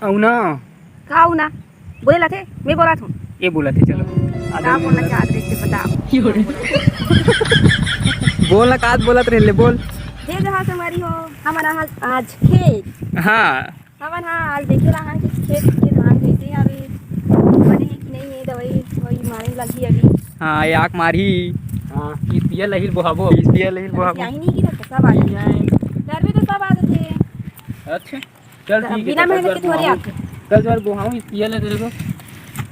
औना का ना बोला थे मैं बोला था ये बोला थे चलो का बोलना चाहते थे बताओ बोलना का बोलत रहे ले बोल दे जहाँ से हमारी हो हमारा आज खेत हाँ हमारा आज देखे रहा कि खेत के धान कैसे अभी बने कि नहीं है दवाई वही मारने लगी अभी हाँ ये आँख मारी हाँ इस पिया लहिल बोहाबो इस पिया लहिल बोहाबो यही नहीं की तो सब आ जाए घर में तो सब आते थे। अच्छा चल ठीक है बिना मेहनत के थोड़ी आते कल बार बोहाऊं इस पिया ले तेरे को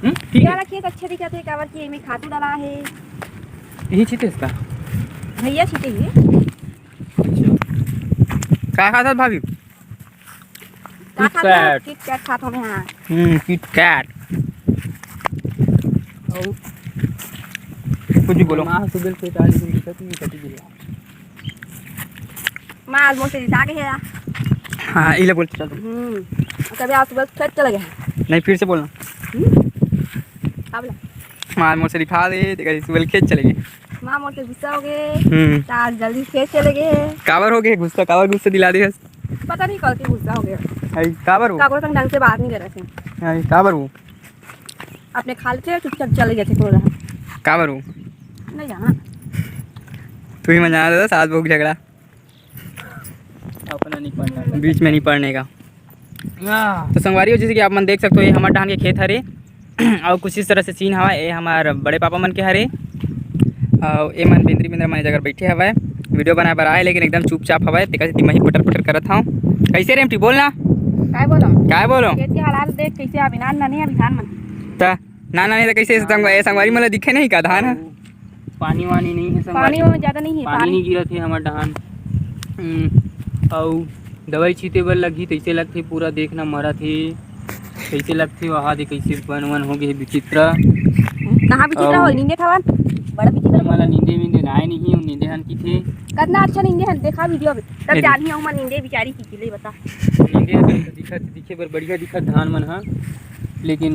ठीक है यार खेत अच्छे दिखते हैं कावर की में खातू डाला है यही छीटे इसका भैया छीटे हुए क्या खाता भाभी किट कैट खाता हूं हां किट कैट कुछ भी बोलो मां सुबह से 40 दिन तक नहीं कटी दिया मां आज मोटे दिखा के है हां इले बोल चल कभी आज सुबह खेत चला गया नहीं फिर से बोलना अब ला मां मोर से दिखा दे देखा सुबह खेत चले गए मां मोर से गुस्सा हो गए आज जल्दी खेत चले गए काबर हो गए गुस्सा काबर गुस्सा दिला दे पता नहीं कल के गुस्सा हो गया आई काबर हो काबर तक ढंग से बात नहीं कर रहे थे आई काबर हो अपने खाल से चुपचाप चले गए थे कोड़ा काबर हो नहीं जाना तू ही मजा आता था साथ भूख झगड़ा अपना नहीं पढ़ना बीच में नहीं पढ़ने का तो संगवारी हो जैसे कि आप मन देख सकते हो ये हमारे धान के खेत हरे और कुछ इस तरह से सीन हवा ये हमारे बड़े पापा मन के हरे और ये मन बिंद्री बिंद्र मन जगह बैठे हवा वीडियो बनाए बर आए लेकिन एकदम चुपचाप हवा तेका से दिमाही पटर पटर करत हूँ कैसे रेमटी बोलना काय बोलो खेत के हालात देख कैसे अभी नान नहीं अभी धान मन ता ना नहीं तो कैसे संगवारी मतलब दिखे नहीं का धान है पानी वानी नहीं है पानी में ज़्यादा नहीं है पानी नहीं गिरत है हमारे धान और दवाई छीटे बर लगी तैसे लगते पूरा देखना मरा थे कैसे लगते वहाँ दे कैसे बन वन हो गए विचित्र कहाँ विचित्र हो नींदे था बड़ा विचित्र मला नींदे मींदे नाए नहीं हूँ नींदे हन की थे कितना अच्छा नींदे हन देखा वीडियो में तब जानी हूँ मैं नींदे बेचारी की ले बता नींदे दिखे बर बढ़िया दिखत धान मन हाँ लेकिन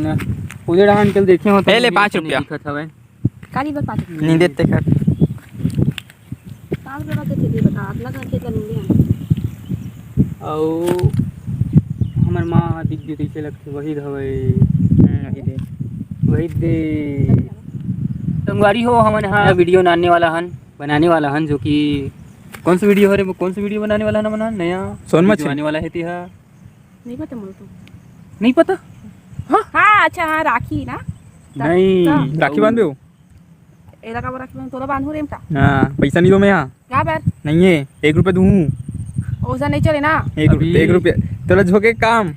उधर धान कल देखे हो पहले 5 रुपया दिखत हवे काली बर 5 नींदे ते कर 5 रुपया के दे बता अपना घर के नींदे हन और हमार माँ दिख दे कैसे लगते वही हवे वही दे संगवारी हो हमारे यहाँ वीडियो बनाने वाला हन जो कि कौन सा वीडियो है रे कौन सा वीडियो बनाने वाला है ना नया सोनमच बनाने वाला है तिहा नहीं पता मुझे तो नहीं पता हाँ अच्छा हाँ राखी ना नहीं राखी बांधे हो एला का राखी बांध तोला बांधू रे मता हाँ पैसा नहीं दो मैं यहाँ क्या बात नहीं है 1 रुपया दूँ ओसा नहीं चले ना 1 रुपया तोला झोंके काम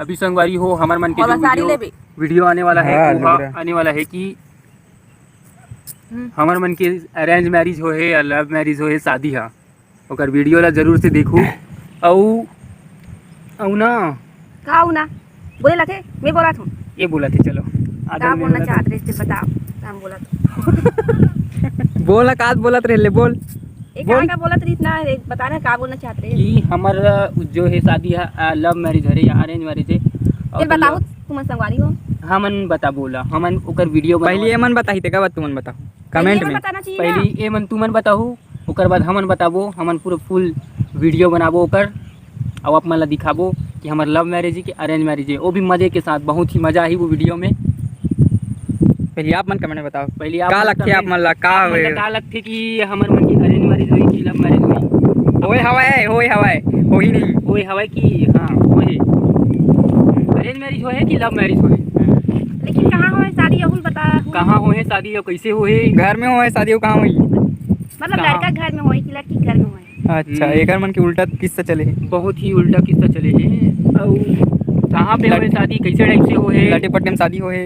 अभी संगवारी हो हमार मन के जो वीडियो आने वाला है आने वाला है कि हमार मन के अरेंज मैरिज हो है या लव मैरिज हो है शादी है ओकर वीडियो ला जरूर से देखू औ ना का ना बोला थे मैं बोला था ये बोला थे चलो का बोलना चाहते थे बताओ हम बोला था बोला का बोलत रहे ले बोल एक का बोलत रही इतना बताना का बोलना चाहते हैं कि हमार जो है शादी है लव मैरिज है या अरेंज मैरिज है फिर बताओ तुम संगवारी हो हमन बता बोला हमन ओकर वीडियो पहले ये मन बताही ते का बात तुमन बताओ कमेंट में पहले ये मन तुमन बताहू ओकर बाद हमन बताबो हमन पूरा फुल वीडियो बनाबो ओकर और आप मन ला दिखाबो कि हमार लव मैरिज है कि अरेंज मैरिज है वो भी मजे के साथ बहुत ही मजा आई वो वीडियो में पहले आप मन कमेंट में बताओ पहले आप का लगते आप मन ला का लगते कि हमार मन की अरेंज मैरिज हुई कि लव मैरिज हुई होए हवाए होई नहीं होए हवाए कि हां होए अरेंज मैरिज होए कि लव मैरिज होए लेकिन कहां होए शादी अहुल बता कहां होए शादी और कैसे होए घर में होए शादी कहां हुई मतलब लड़का घर में होए कि लड़की घर में होए अच्छा एक मन के उल्टा किस्सा चले है बहुत ही उल्टा किस्सा चले है और कहां पे होए शादी कैसे टाइप से होए लटे पट्टे में शादी होए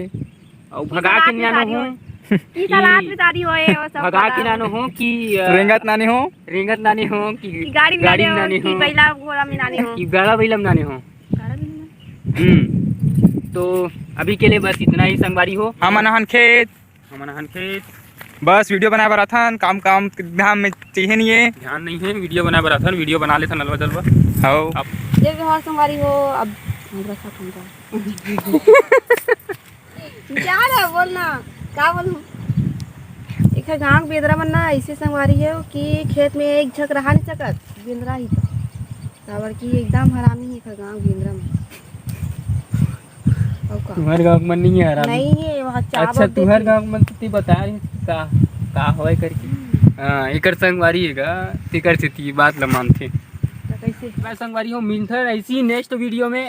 और भगा के नानो हो की सालात में शादी होए और सब भगा के नानो हो कि रेंगत नाने हो कि गाड़ी नाने हो कि बैला घोड़ा में नाने हो कि गाड़ा बैला में नाने हो तो अभी के लिए बस इतना ही संगवारी हो हमन खेत बस वीडियो बनाए बर आथन काम ध्यान में चाहिए नहीं है ध्यान नहीं है वीडियो बनाए बर आथन वीडियो बना ले नलवा जलवा हां अब ये व्यवहार संगवारी हो अब हमरा साथ हम क्या है बोलना क्या बोलूं एक गांव बेदरा मन ना ऐसे संगवारी है कि खेत में एक झक रहा नहीं सकत बिंदरा ही काबर की एकदम हरामी है कर गाँव गेंद्रा में। और का? तुम्हारे गांव में नहीं है हरामी? नहीं है वहाँ चावल अच्छा तुम्हारे देते। गांव में तो ती बता रही का होय करके। हाँ एकर संगवारी हैगा तेकर से ती बात ल मानथे। तो कैसे मैं संगवारी हूँ मिलथर ऐसी नेक्स्ट वीडियो में।